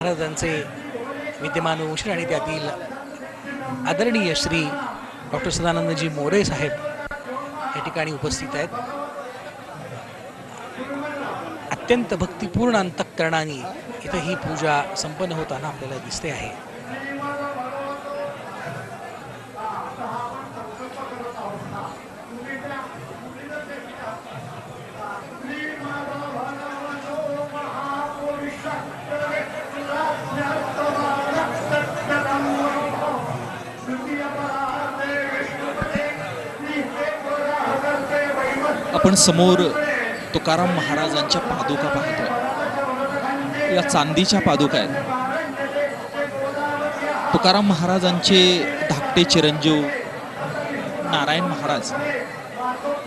महाराजांचे विद्यमान वंशज आणि त्यातील आदरणीय श्री डॉक्टर सदानंदजी मोरे साहेब या ठिकाणी उपस्थित आहेत। अत्यंत भक्तिपूर्ण अंतःकरणाने इथे ही पूजा संपन्न होताना आपल्याला दिसते आहे। आपण समोर तुकाराम महाराजांच्या पादुका पाहतोय। या चांदीच्या पादुका आहेत। तुकाराम महाराजांचे धाकटे चिरंजीव नारायण महाराज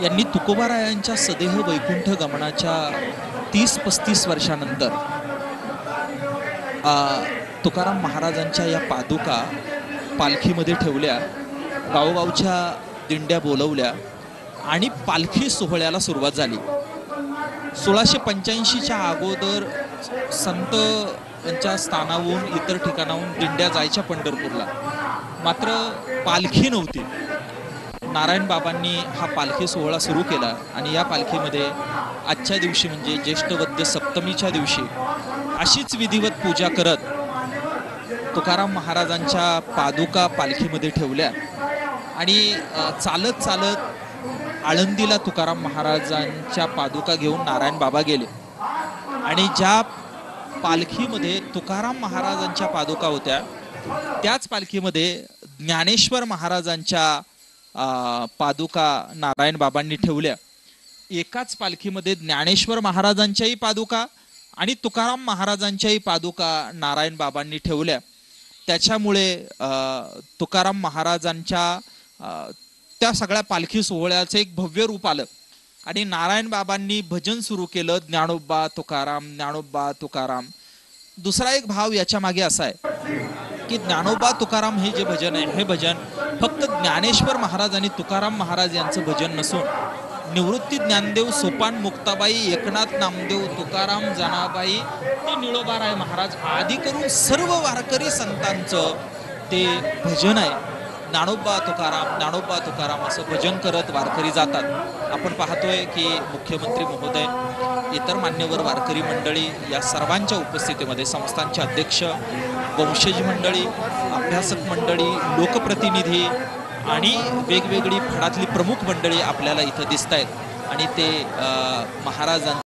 यांनी तुकोबारायांच्या सदेह वैकुंठ गमनाच्या 30-35 वर्षानंतर तुकाराम महाराजांच्या या पादुका पालखीमध्ये ठेवल्या, गावोगावच्या दिंड्या बोलवल्या आणि पालखी सोहळ्याला सुरुवात झाली। 1685च्या अगोदर संत यांच्या स्थानावरून इतर ठिकाणाहून दिंड्या जायच्या पंढरपूरला, मात्र पालखी नव्हती। नारायण बाबांनी हा पालखी सोहळा सुरू केला आणि या पालखीमध्ये आजच्या दिवशी म्हणजे ज्येष्ठ वद्य सप्तमीच्या दिवशी अशीच विधिवत पूजा करत तुकाराम महाराजांच्या पादुका पालखीमध्ये ठेवल्या आणि चालत चालत आळंदीला तुकाराम महाराजांच्या पादुका घेऊन नारायण बाबा गेले आणि ज्या पालखीमध्ये तुकाराम महाराजांच्या पादुका होत्या त्याच पालखीमध्ये ज्ञानेश्वर महाराजांच्या पादुका नारायण बाबांनी ठेवल्या। एकाच पालखीमध्ये ज्ञानेश्वर महाराजांच्याही पादुका आणि तुकाराम महाराजांच्याही पादुका नारायण बाबांनी ठेवल्या। त्याच्यामुळे तुकाराम महाराजांच्या त्या सगळ्या पालखी सोहळ्याचं एक भव्य रूप आलं आणि नारायण बाबांनी भजन सुरू केलं, ज्ञानोबा तुकाराम, ज्ञानोबा तुकाराम। दुसरा एक भाव याच्या मागे असा आहे की ज्ञानोबा तुकाराम हे जे भजन आहे हे भजन फक्त ज्ञानेश्वर महाराज आणि तुकाराम महाराज यांचं भजन नसून निवृत्ती ज्ञानदेव, सोपान मुक्ताबाई, एकनाथ नामदेव, तुकाराम जनाबाई ते निळोबाराय महाराज आदी करून सर्व वारकरी संतांचं ते भजन आहे। ज्ञानोबा तुकाराम असं भजन करत वारकरी जातात। आपण पाहतोय की मुख्यमंत्री महोदय, इतर मान्यवर वारकरी मंडळी या सर्वांच्या उपस्थितीमध्ये संस्थांचे अध्यक्ष, वंशज मंडळी, अभ्यासक मंडळी, लोकप्रतिनिधी आणि वेगवेगळी फडातली प्रमुख मंडळी आपल्याला इथं दिसत आहेत आणि ते महाराजांच्या